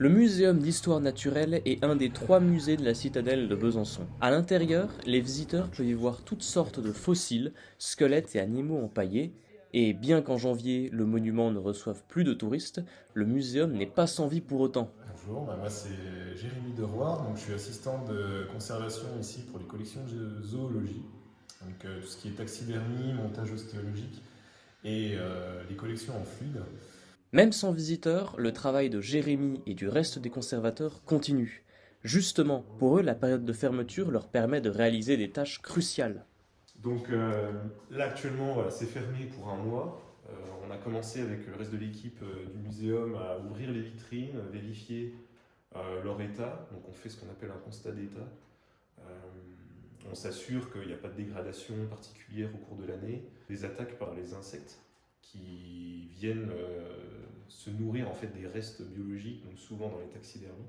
Le Muséum d'histoire naturelle est un des 3 musées de la citadelle de Besançon. À l'intérieur, les visiteurs peuvent y voir toutes sortes de fossiles, squelettes et animaux empaillés. Et bien qu'en janvier, le monument ne reçoive plus de touristes, le muséum n'est pas sans vie pour autant. Bonjour, moi c'est Jérémy Deroy, donc je suis assistant de conservation ici pour les collections de zoologie. Donc tout ce qui est taxidermie, montage ostéologique et les collections en fluide. Même sans visiteurs, le travail de Jérémy et du reste des conservateurs continue. Justement, pour eux, la période de fermeture leur permet de réaliser des tâches cruciales. Donc là actuellement voilà, c'est fermé pour un mois. On a commencé avec le reste de l'équipe du muséum à ouvrir les vitrines, vérifier leur état. Donc on fait ce qu'on appelle un constat d'état. Euh, on s'assure qu'il n'y a pas de dégradation particulière au cours de l'année. Des attaques par les insectes qui viennent se nourrir en fait des restes biologiques, donc souvent dans les taxidermies.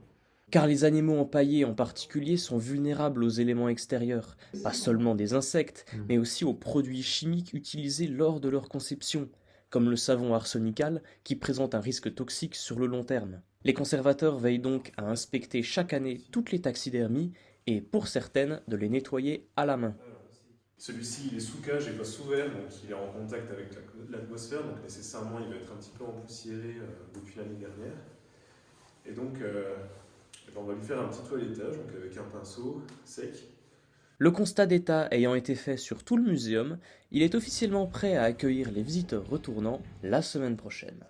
Car les animaux empaillés en particulier sont vulnérables aux éléments extérieurs, pas seulement des insectes, mais aussi aux produits chimiques utilisés lors de leur conception, comme le savon arsenical qui présente un risque toxique sur le long terme. Les conservateurs veillent donc à inspecter chaque année toutes les taxidermies et, pour certaines, de les nettoyer à la main. Celui-ci, il est sous cage et pas sous verre, donc il est en contact avec l'atmosphère, donc nécessairement il va être un petit peu empoussiéré depuis l'année dernière. Et donc, on va lui faire un petit toilettage donc avec un pinceau sec. Le constat d'état ayant été fait sur tout le muséum, il est officiellement prêt à accueillir les visiteurs retournant la semaine prochaine.